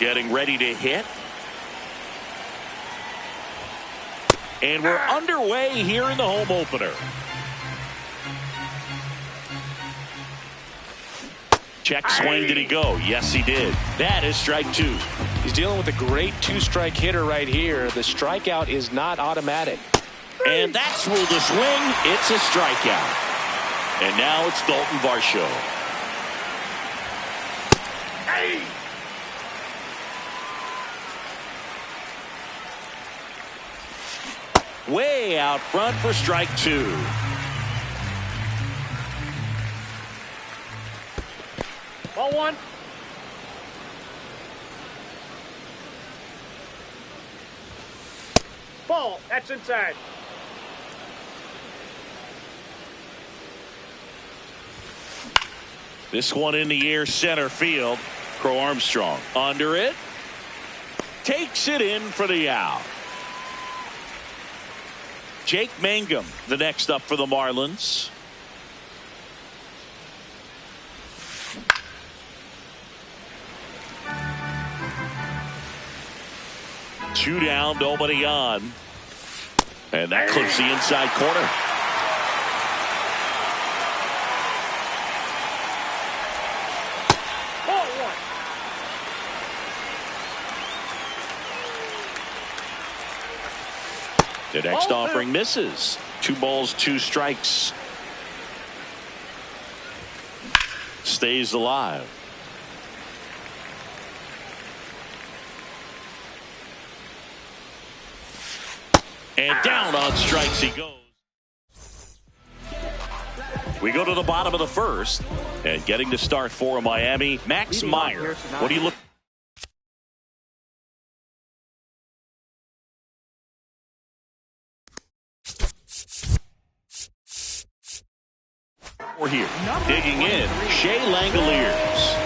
Getting ready to hit. And we're underway here in the home opener. Check swing. Did he go? Yes, he did. That is strike two. He's dealing with a great two-strike hitter right here. The strikeout is not automatic. And that's ruled a swing. It's a strikeout. And now it's Dalton Varsho. Way out front for strike two. Ball one. Ball. That's inside. This one in the air, center field. Crow Armstrong under it. Takes it in for the out. Jake Mangum, the next up for the Marlins. Two down, nobody on. And that clips the inside corner. The next offering misses. 2 balls, 2 strikes. Stays alive. And down on strikes he goes. We go to the bottom of the first. And getting to start for Miami, Max Meyer. What do you look for here? Digging in, Shea Langoliers.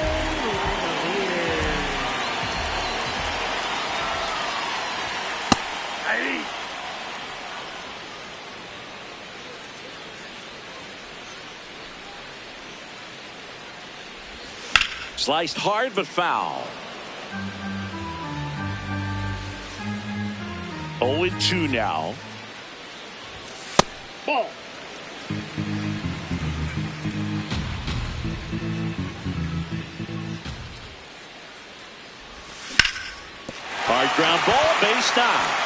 Sliced hard but foul. 0-2 now. Ball. Hard ground ball, base down.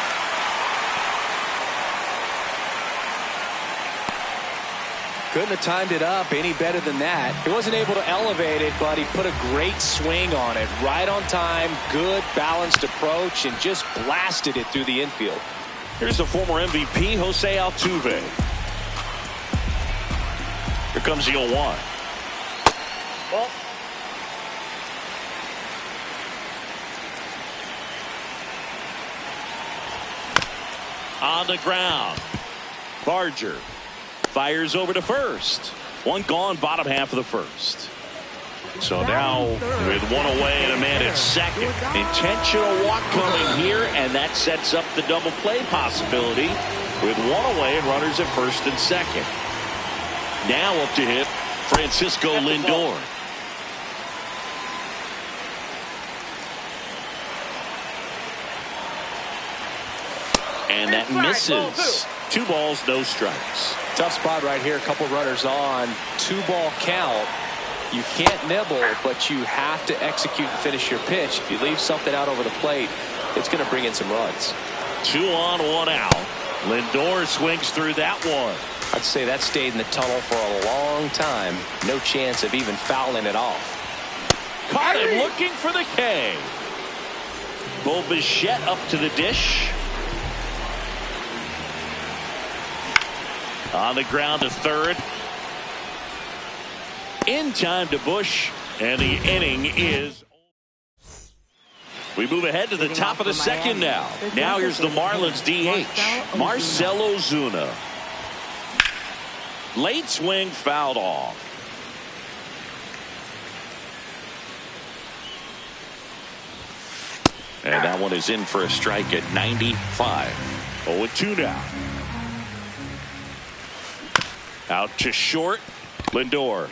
Couldn't have timed it up any better than that. He wasn't able to elevate it, but he put a great swing on it. Right on time, good balanced approach, and just blasted it through the infield. Here's the former MVP, Jose Altuve. Here comes the 0-1. Ball. On the ground. Barger fires over to first. One gone, bottom half of the first. So now with one away and a man at second. Intentional walk coming here, and that sets up the double play possibility with one away and runners at first and second. Now up to hit Francisco Lindor. And that misses. 2 balls, no strikes. Tough spot right here. A couple runners on. 2-ball count. You can't nibble, but you have to execute and finish your pitch. If you leave something out over the plate, it's going to bring in some runs. 2 on, 1 out. Lindor swings through that one. I'd say that stayed in the tunnel for a long time. No chance of even fouling it off. Caught him looking for the K. Bo Bichette up to the dish. On the ground to third. In time to Bush. And the inning is. We move ahead to the top of the second now. Now here's the Marlins DH. Marcell Ozuna. Late swing fouled off. And that one is in for a strike at 95. 0-2 now. Out to short. Lindor.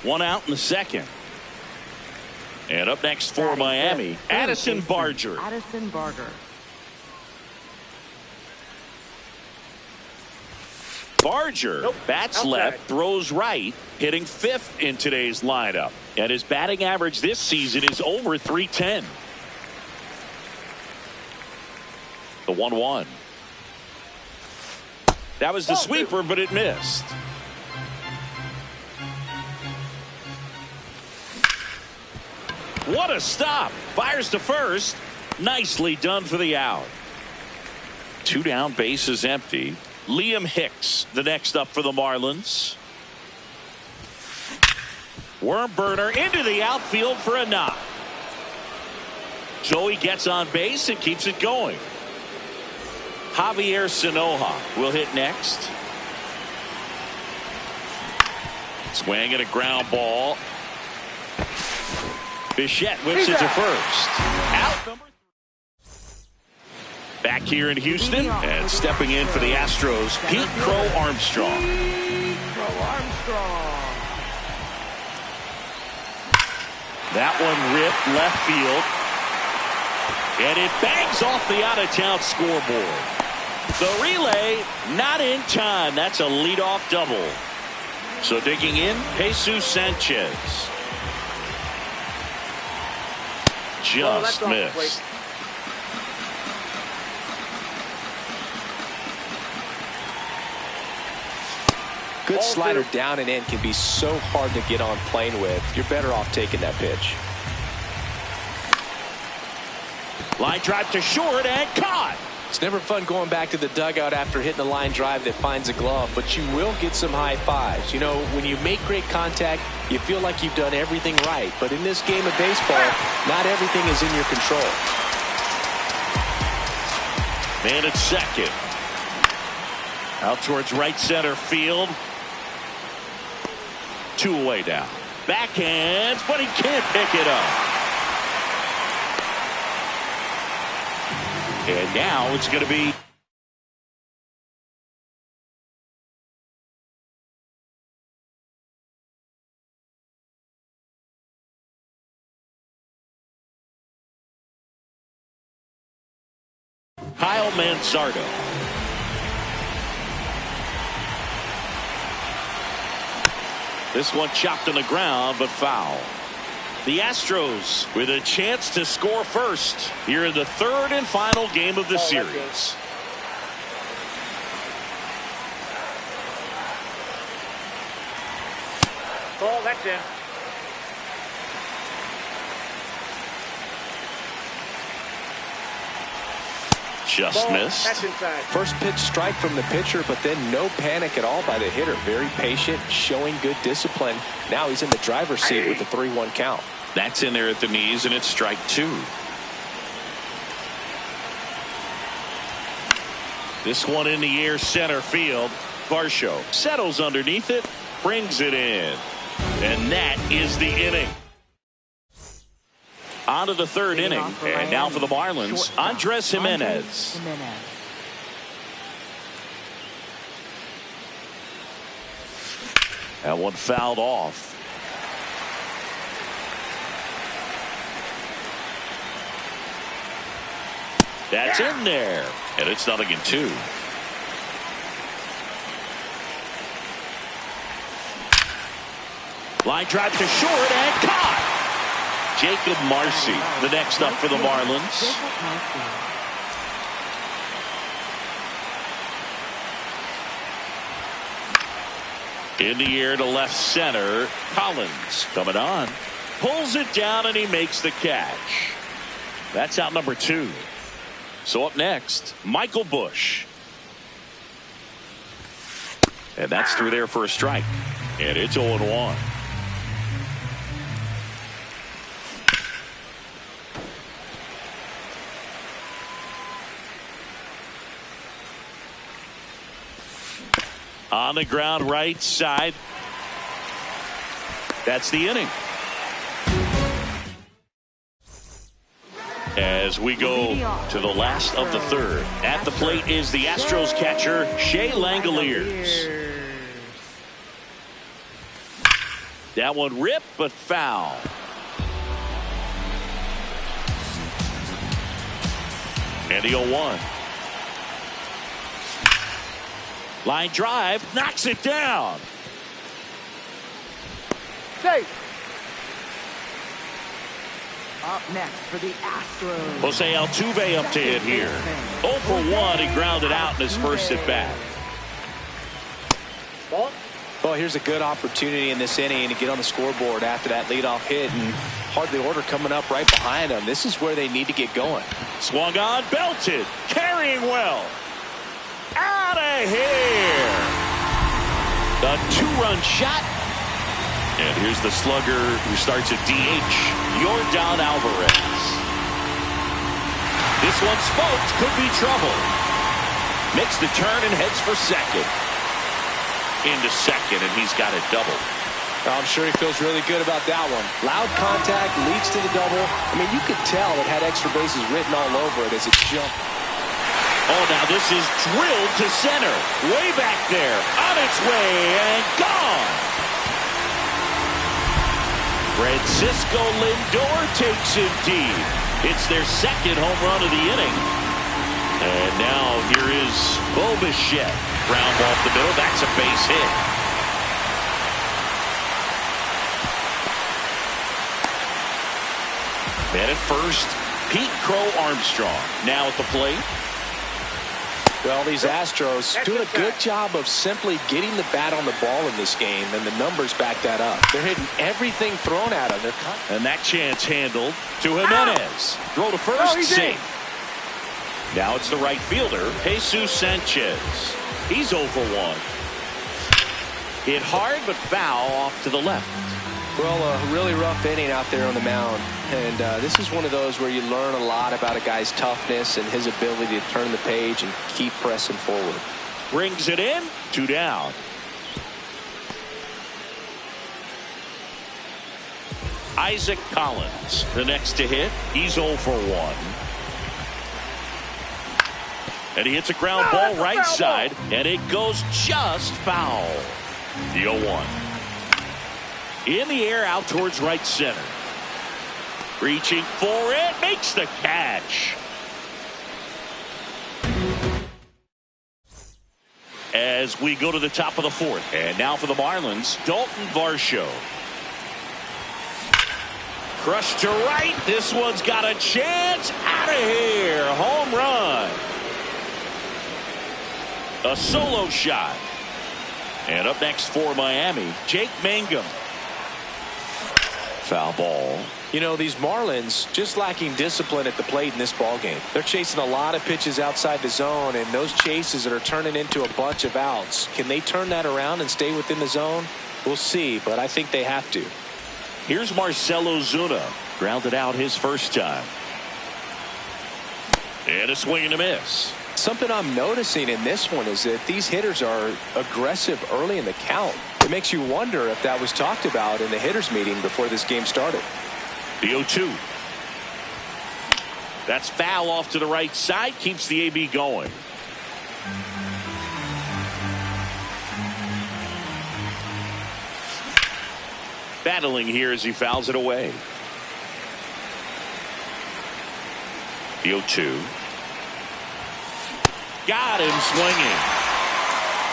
1 out in the second. And up next for Miami, Addison Barger. Addison Barger. Barger bats left, throws right, hitting 5th in today's lineup. And his batting average this season is over .310. The 1-1. That was the sweeper, but it missed. What a stop. Fires to first. Nicely done for the out. 2 down, base is empty. Liam Hicks, the next up for the Marlins. Worm burner into the outfield for a knock. Joey gets on base and keeps it going. Javier Sanoja will hit next. Swing and a ground ball. Bichette whips it to first. Out number 3. Back here in Houston and stepping in for the Astros, Pete Crow Armstrong. That one ripped left field. And it bangs off the out-of-town scoreboard. The relay not in time. That's a leadoff double. So digging in, Jesus Sanchez. Just missed. Good slider down and in can be so hard to get on plane with. You're better off taking that pitch. Line drive to short and caught. It's never fun going back to the dugout after hitting a line drive that finds a glove, but you will get some high fives. You know, when you make great contact, you feel like you've done everything right. But in this game of baseball, not everything is in your control. Man at second. Out towards right center field. 2 away now. Backhands, but he can't pick it up. And now it's going to be Kyle Manzardo. This one chopped on the ground, but foul. The Astros with a chance to score first here in the 3rd and final game of the series. Ball, that's in. Just Ball, missed. that's inside. First pitch strike from the pitcher, but then no panic at all by the hitter. Very patient, showing good discipline. Now he's in the driver's seat with the 3-1 count. That's in there at the knees, and it's strike 2. This one in the air, center field. Varsho settles underneath it, brings it in. And that is the inning. On to the 3rd inning. And now for the Marlins, Andres Jimenez. That one fouled off. That's in there. And it's 0-2. Line drive to short and caught. Jacob Marcy, the next up for the Marlins. In the air to left center. Collins coming on. Pulls it down and he makes the catch. That's out number 2. So up next, Michael Busch. And that's through there for a strike. And it's 0-1. On the ground right side. That's the inning. As we go to the last of the 3rd. At the plate is the Astros catcher, Shea Langoliers. That one ripped, but foul. And the 0-1. Line drive, knocks it down. Safe. Up next for the Astros, Jose Altuve up to hit here. 0 for 1. He grounded out in his first at bat. Ball. Well, here's a good opportunity in this inning to get on the scoreboard after that leadoff hit, and hardly order coming up right behind them. This is where they need to get going. Swung on, belted, carrying well. Out of here. The 2-run shot. And here's the slugger who starts at DH, Yordan Alvarez. This one smoked, could be trouble. Makes the turn and heads for second. Into second, and he's got it double. I'm sure he feels really good about that one. Loud contact leads to the double. I mean, you could tell it had extra bases written all over it as it jumped. Oh, now this is drilled to center. Way back there. On its way and gone. Francisco Lindor takes it deep. It's their second home run of the inning. And now here is Bo Bichette. Ground ball up the middle. That's a base hit. And at first, Pete Crow Armstrong. Now at the plate. Well, these Astros doing a good job of simply getting the bat on the ball in this game, and the numbers back that up. They're hitting everything thrown at them. And that chance handled to Jimenez. Throw to first, safe. Now it's the right fielder, Jesus Sanchez. He's 0 for 1. Hit hard but foul off to the left. Well, a really rough inning out there on the mound. And this is one of those where you learn a lot about a guy's toughness and his ability to turn the page and keep pressing forward. Brings it in, 2 down. Isaac Collins, the next to hit. He's 0 for 1. And he hits a ground ball right side, and it goes just foul. The 0-1. In the air out towards right center. Reaching for it, makes the catch. As we go to the top of the 4th. And now for the Marlins, Dalton Varsho. Crushed to right. This one's got a chance. Out of here. Home run. A solo shot. And up next for Miami, Jake Mangum. Foul ball. You know, these Marlins just lacking discipline at the plate in this ball game. They're chasing a lot of pitches outside the zone, and those chases that are turning into a bunch of outs. Can they turn that around and stay within the zone? We'll see, but I think they have to. Here's Marcell Ozuna. Grounded out his first time. And a swing and a miss. Something I'm noticing in this one is that these hitters are aggressive early in the count. It makes you wonder if that was talked about in the hitters meeting before this game started. The 0-2. That's foul off to the right side. Keeps the AB going. Battling here as he fouls it away. The 0-2. Got him swinging.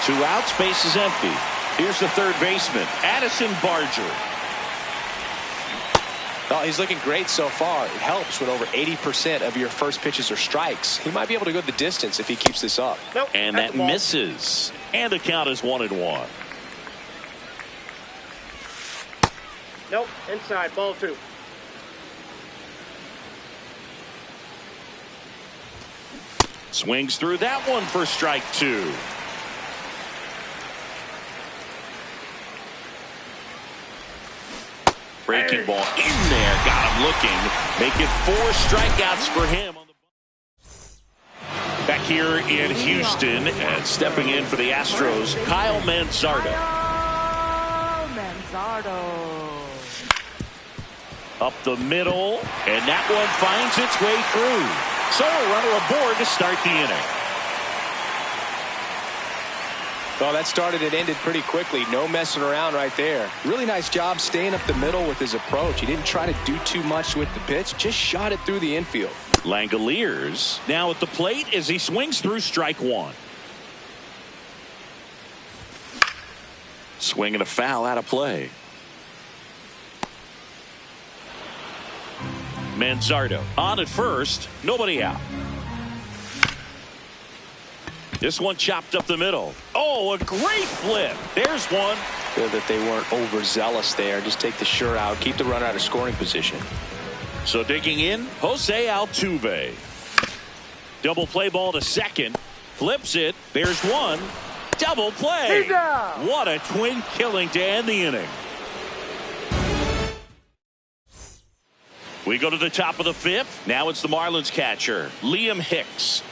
2 outs, base is empty. Here's the third baseman, Addison Barger. Well, he's looking great so far. It helps when over 80% of your first pitches are strikes. He might be able to go the distance if he keeps this up. Nope, and that misses. And the count is 1-1. Nope, inside, ball 2. Swings through that one for strike 2. Breaking ball in there, got him looking. Make it 4 strikeouts for him. Back here in Houston and stepping in for the Astros, Kyle Manzardo. Up the middle, and that one finds its way through. So a runner aboard to start the inning. Well, that started and ended pretty quickly. No messing around right there. Really nice job staying up the middle with his approach. He didn't try to do too much with the pitch, just shot it through the infield. Langoliers now at the plate as he swings through strike one. Swing and a foul out of play. Manzardo on at first, nobody out. This one chopped up the middle. Oh, a great flip. There's one. Good that they weren't overzealous there. Just take the sure out, keep the runner out of scoring position. So digging in, Jose Altuve. Double play ball to second. Flips it. There's one. Double play. He's out. What a twin killing to end the inning. We go to the top of the fifth. Now it's the Marlins catcher, Liam Hicks.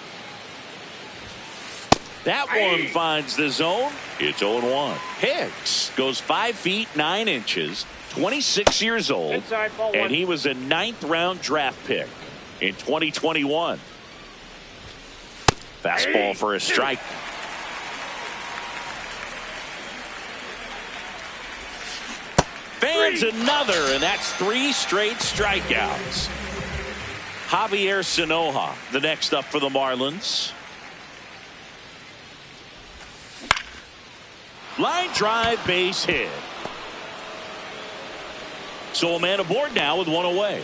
That one finds the zone. It's 0-1. Hicks goes 5 feet 9 inches, 26 years old, Inside, ball and one. he was a 9th round draft pick in 2021. Fastball for a strike. Fans another, and that's 3 straight strikeouts. Javier Sanoja, the next up for the Marlins. Line drive, base hit. So a man aboard now with one away.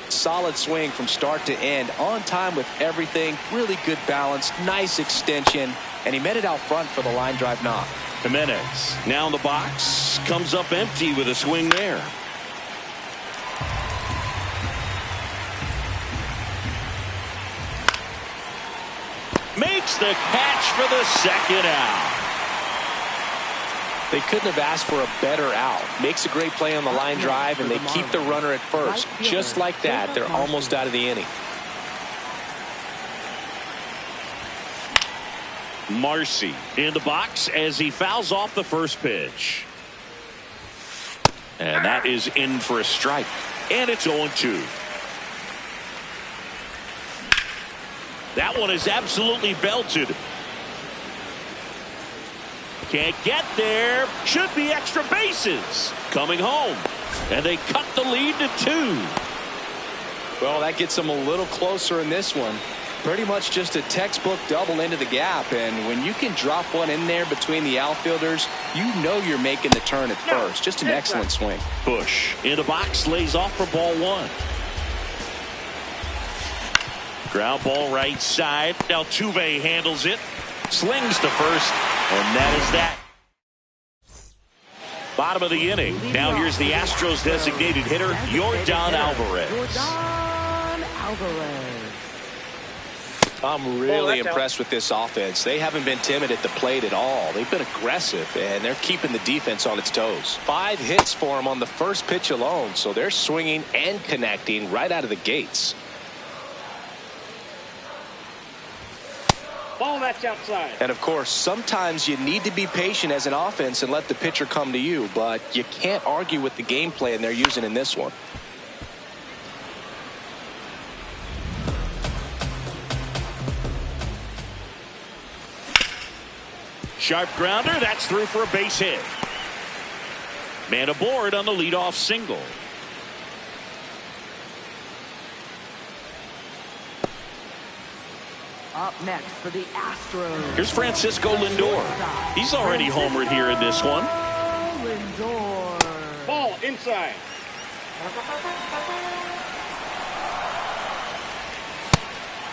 Solid swing from start to end, on time with everything, really good balance, nice extension, and he met it out front for the line drive knock. Jimenez now in the box, comes up empty with a swing there. Makes the catch for the second out. They couldn't have asked for a better out. Makes a great play on the line drive, and they keep the runner at first. Just like that, they're almost out of the inning. Marcy in the box as he fouls off the first pitch. And that is in for a strike. And it's 0-2. That one is absolutely belted. Can't get there. Should be extra bases. Coming home. And they cut the lead to 2. Well, that gets them a little closer in this one. Pretty much just a textbook double into the gap, and when you can drop one in there between the outfielders, you know you're making the turn at first. Just an excellent swing. Bush in the box, lays off for ball 1. Ground ball right side. Altuve handles it. Slings to first, and that is that. Bottom of the inning. Now here's the Astros designated hitter, Yordan Alvarez. Yordan Alvarez. I'm really impressed with this offense. They haven't been timid at the plate at all. They've been aggressive, and they're keeping the defense on its toes. 5 hits for them on the first pitch alone, so they're swinging and connecting right out of the gates. Ball that's outside. And of course, sometimes you need to be patient as an offense and let the pitcher come to you, but you can't argue with the game plan they're using in this one. Sharp grounder, that's through for a base hit. Man aboard on the leadoff single. Up next for the Astros. Here's Francisco Lindor. He's already homered here in this one. Lindor. Ball inside.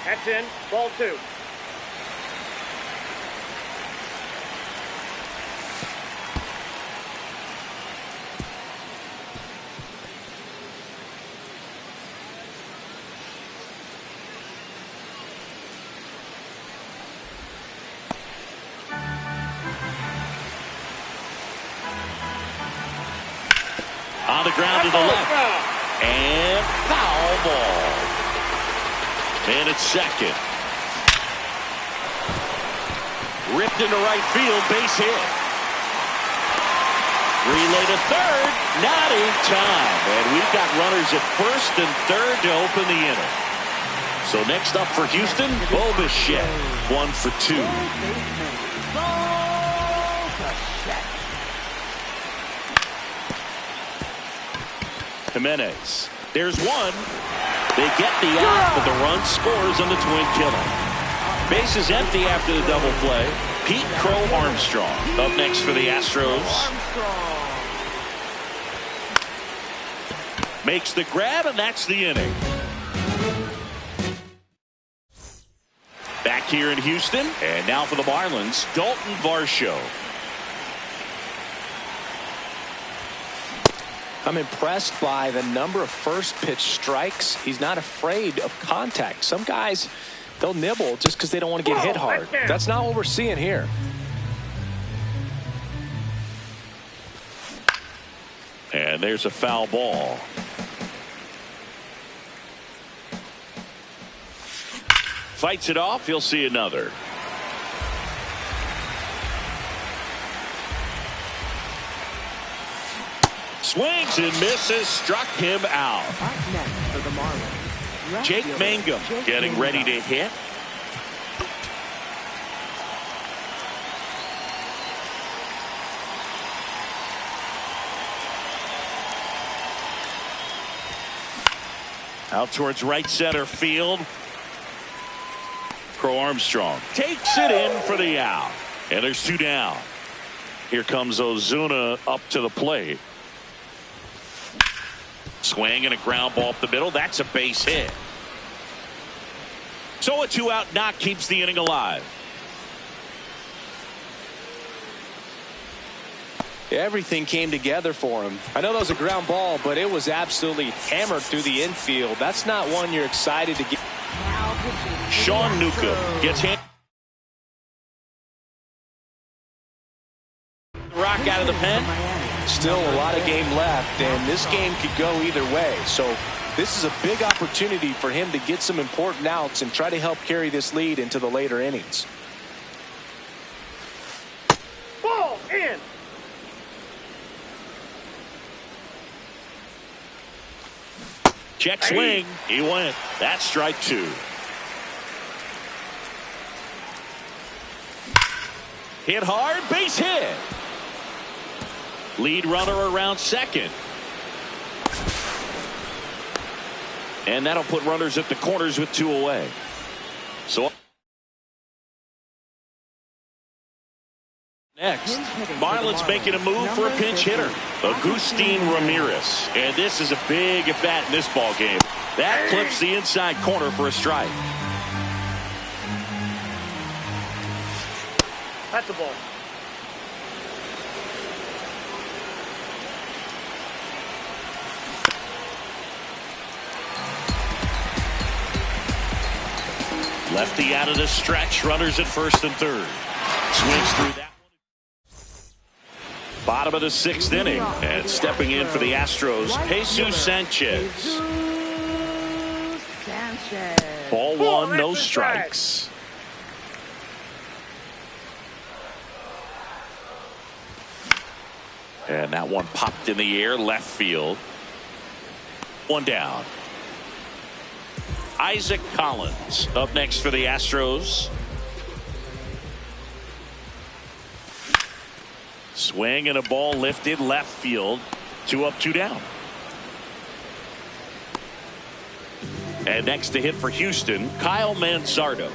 That's in. Ball 2. On the ground to the left. And foul ball. And it's second. Ripped into right field, base hit. Relay to third, not in time. And we've got runners at first and third to open the inning. So next up for Houston, Bo Bichette, 1 for 2. Jimenez. There's one. They get the out, but the run scores on the twin killer. Base is empty after the double play. Pete Crow Armstrong up next for the Astros. Makes the grab, and that's the inning. Back here in Houston, and now for the Marlins, Dalton Varsho. I'm impressed by the number of first pitch strikes. He's not afraid of contact. Some guys, they'll nibble just because they don't want to get hit hard. That's not what we're seeing here. And there's a foul ball. Fights it off. He'll see another. Swings and misses. Struck him out. Up next for the Marlins, Jake Mangum getting ready to hit. Out towards right center field. Crow Armstrong takes it in for the out. And there's 2 down. Here comes Ozuna up to the plate. Swing and a ground ball up the middle. That's a base hit. So a 2-out knock keeps the inning alive. Everything came together for him. I know that was a ground ball, but it was absolutely hammered through the infield. That's not one you're excited to get. Sean Newcomb gets hit. Rock out of the pen. Still a lot of game left, and this game could go either way. So this is a big opportunity for him to get some important outs and try to help carry this lead into the later innings. Ball in. Check swing. He went. That's strike 2. Hit hard. Base hit. Lead runner around second. And that'll put runners at the corners with 2 away. So next, Marlins making a move for a pinch hitter, Agustin Ramirez. And this is a big at bat in this ball game. That clips the inside corner for a strike. That's a ball. Lefty out of the stretch. Runners at first and third. Swings through that one. Bottom of the 6th inning. And stepping in for the Astros, Jesus Sanchez. Ball 1, no strikes. And that one popped in the air, left field. 1 down. Isaac Collins up next for the Astros. Swing and a ball lifted left field. 2 up, 2 down. And next to hit for Houston, Kyle Manzardo.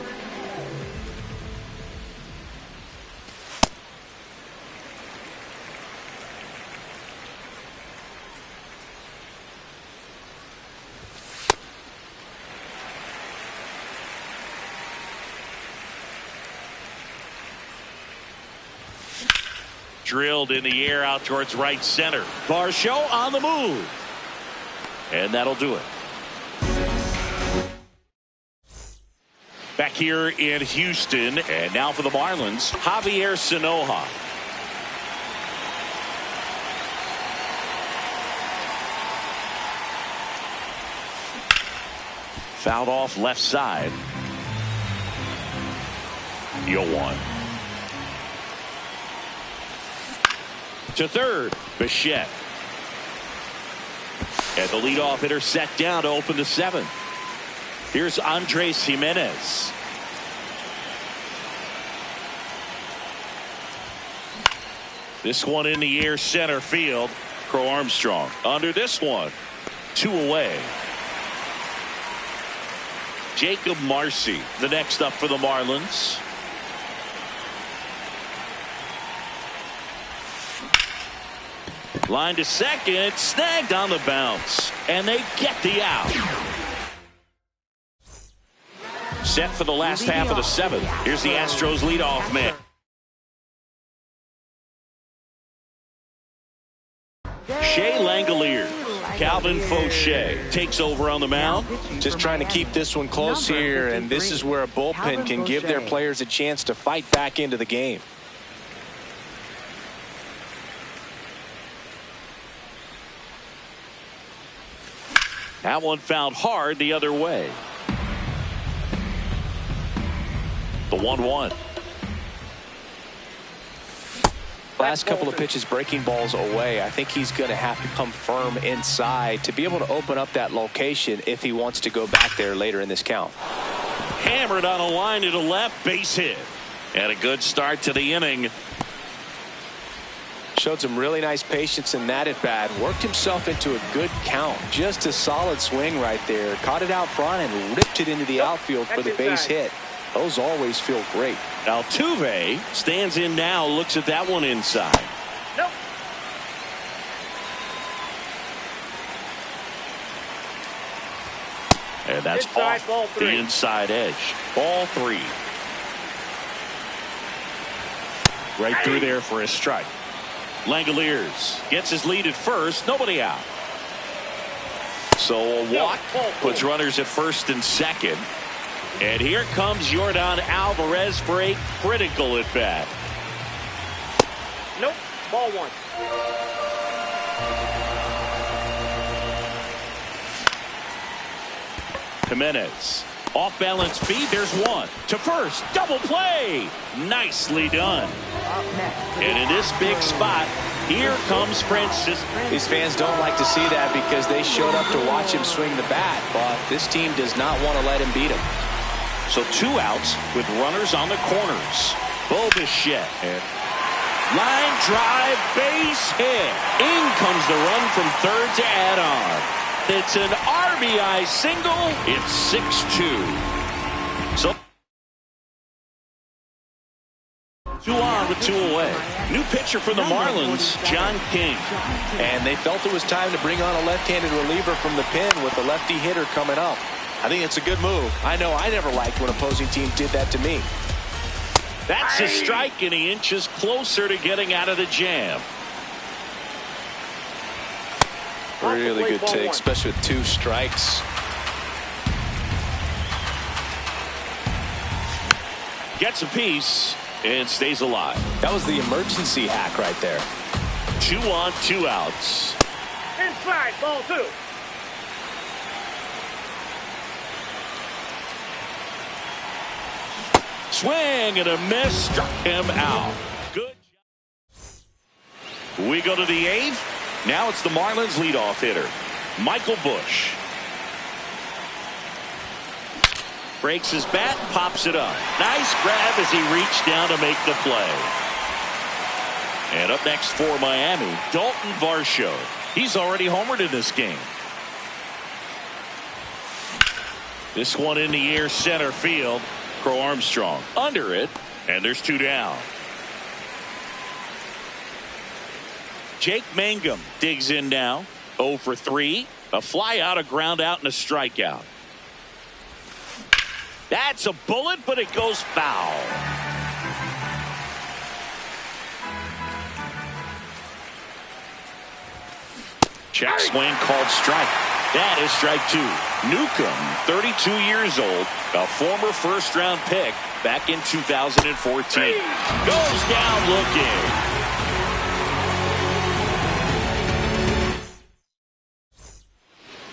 Drilled in the air out towards right center. Varsho on the move. And that'll do it. Back here in Houston, and now for the Marlins, Javier Sanoja. Fouled off left side. 0-1. To third, Bichette. And the leadoff hitter set down to open the 7th. Here's Andres Gimenez. This one in the air, center field. Crow Armstrong under this one. 2 away. Jacob Marcy, the next up for the Marlins. Line to second, snagged on the bounce, and they get the out. Set for the last half of the 7th. Here's the Astros leadoff man. Shea Langeliers. Calvin Fauché takes over on the mound. Just trying to keep this one close here, and this is where a bullpen can give their players a chance to fight back into the game. That one fouled hard the other way. The 1-1. Last couple of pitches breaking balls away. I think he's going to have to come firm inside to be able to open up that location if he wants to go back there later in this count. Hammered on a line to the left, base hit. And a good start to the inning. Showed some really nice patience in that at bat. Worked himself into a good count. Just a solid swing right there. Caught it out front and ripped it into the outfield for the base hit. Those always feel great. Altuve stands in now, looks at that one inside. Nope. And that's Inside, off ball the 3. inside edge. Ball 3. Right through there for a strike. Langeliers gets his lead at first. Nobody out. So a walk puts runners at first and second. And here comes Yordan Alvarez for a critical at bat. Nope. Ball 1. Jimenez off balance beat. There's one to first. Double play. Nicely done. And in this big spot, here comes Francis. These fans don't like to see that because they showed up to watch him swing the bat, but this team does not want to let him beat him. So 2 outs with runners on the corners. Bo Bichette. Line drive, base hit. In comes the run from third to add on. It's an RBI single. It's 6-2. So 2 on with 2 away. New pitcher for the Marlins, John King. And they felt it was time to bring on a left-handed reliever from the pen with a lefty hitter coming up. I think it's a good move. I know I never liked when opposing teams did that to me. That's a strike, and he inches closer to getting out of the jam. Really good take, especially with 2 strikes. Gets a piece and stays alive. That was the emergency hack right there. 2 on, 2 outs. Inside. Ball 2. Swing and a miss, struck him out. Good job. We go to the 8th. Now it's the Marlins leadoff hitter, Michael Busch. Breaks his bat, pops it up. Nice grab as he reached down to make the play. And up next for Miami, Dalton Varsho. He's already homered in this game. This one in the air, center field. Crow Armstrong under it, and there's 2 down. Jake Mangum digs in now. 0 for 3. A fly out, a ground out, and a strikeout. That's a bullet, but it goes foul. Check swing called strike. That is strike 2. Newcomb, 32 years old, a former first-round pick back in 2014. Goes down looking.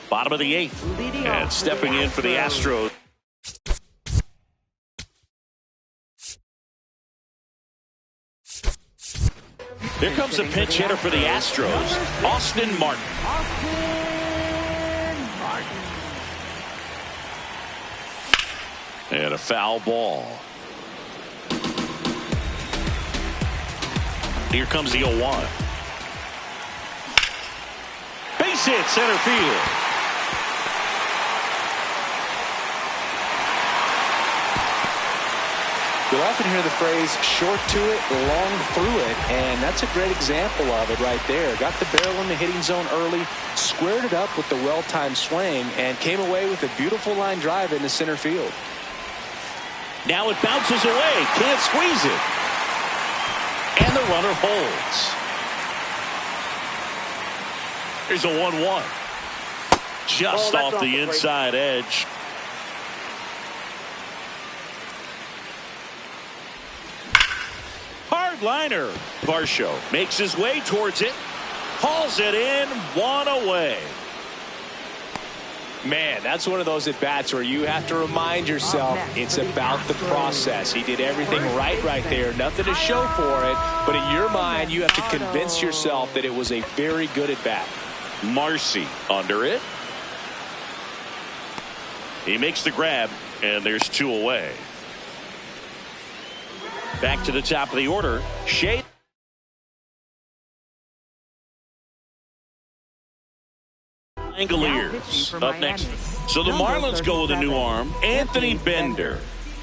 Bottom of the 8th. And stepping in for the Astros. Here comes a pinch hitter for the Astros, Austin Martin. And a foul ball. Here comes the 0-1. Base hit center field. You'll often hear the phrase short to it, long through it, and that's a great example of it right there. Got the barrel in the hitting zone early, squared it up with the well-timed swing, and came away with a beautiful line drive into center field. Now it bounces away. Can't squeeze it. And the runner holds. Here's a 1-1. Just off the inside edge. Hard liner. Varsho makes his way towards it. Hauls it in. 1 away. Man, that's one of those at-bats where you have to remind yourself it's about the process. He did everything right there. Nothing to show for it. But in your mind, you have to convince yourself that it was a very good at-bat. Marcy under it. He makes the grab, and there's 2 away. Back to the top of the order. Shea. Langoliers up next. So the Marlins go with a new arm, Anthony Bender.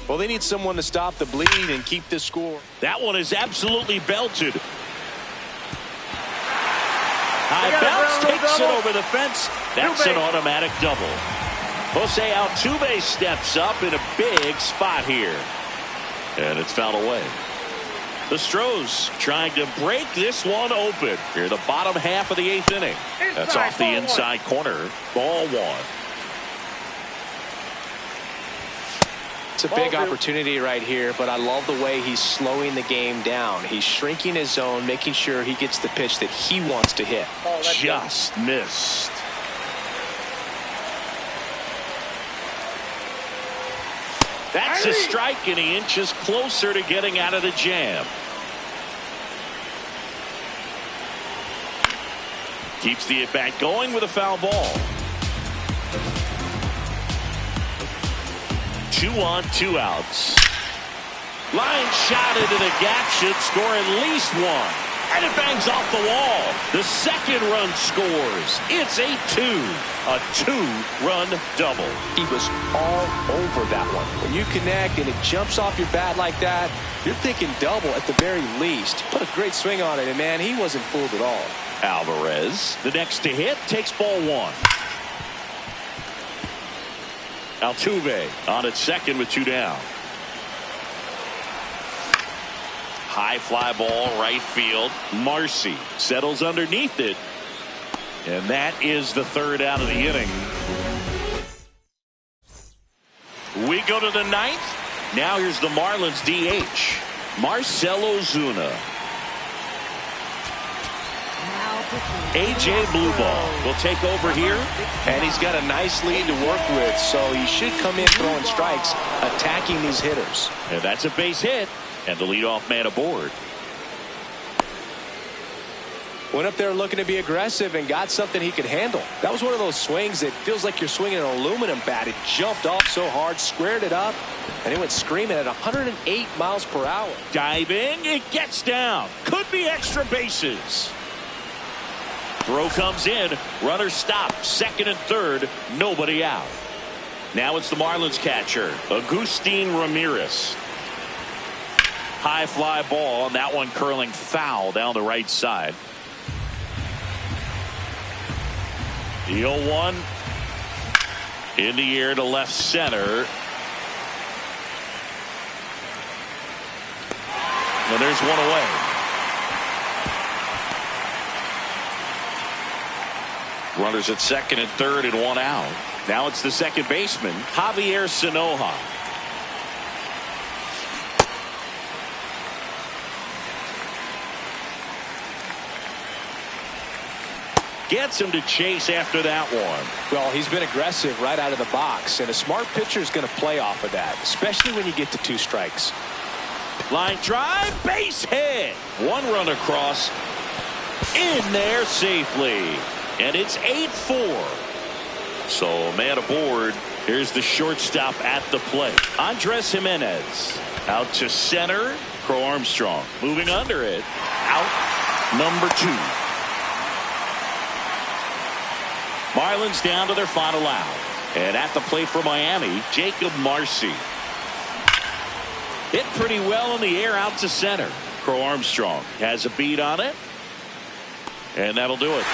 Well, they need someone to stop the bleed and keep this score. That one is absolutely belted. High bounce takes it over the fence. That's an automatic double. Jose Altuve steps up in a big spot here. And it's fouled away. The Stros trying to break this one open here, the bottom half of the 8th inning. That's off the inside corner. Ball 1. It's a big opportunity right here, but I love the way he's slowing the game down. He's shrinking his zone, making sure he gets the pitch that he wants to hit. Just missed. That's a strike, and he inches closer to getting out of the jam. Keeps the at-bat going with a foul ball. 2 on, 2 outs. Line shot into the gap, should score at least 1. And it bangs off the wall. The second run scores. It's 8-2. A 2-run double. He was all over that one. When you connect and it jumps off your bat like that, you're thinking double at the very least. Put a great swing on it, and man, he wasn't fooled at all. Alvarez, the next to hit, takes ball 1. Altuve on at second with 2 down. High fly ball, right field. Marcy settles underneath it. And that is the 3rd out of the inning. We go to the 9th. Now here's the Marlins DH, Marcell Ozuna. A.J. Blueball will take over here. And he's got a nice lead to work with, so he should come in throwing strikes, attacking these hitters. And that's a base hit. And the leadoff man aboard. Went up there looking to be aggressive and got something he could handle. That was one of those swings that feels like you're swinging an aluminum bat. It jumped off so hard, squared it up, and it went screaming at 108 miles per hour. Diving, it gets down. Could be extra bases. Throw comes in. Runner stopped. Second and third. Nobody out. Now it's the Marlins catcher, Agustin Ramirez. High fly ball, and that one curling foul down the right side. The 0-1 in the air to left center. And there's 1 away. Runners at second and third and 1 out. Now it's the second baseman, Javier Sanoja. Gets him to chase after that one. Well, he's been aggressive right out of the box, and a smart pitcher is going to play off of that, especially when you get to 2 strikes. Line drive, base hit. 1 run across, in there safely. And it's 8-4. So man aboard. Here's the shortstop at the plate. Andres Jimenez out to center. Crow Armstrong moving under it. Out number 2. Marlins down to their final out. And at the plate for Miami, Jacob Marcy. Hit pretty well in the air out to center. Crow Armstrong has a beat on it. And that'll do it.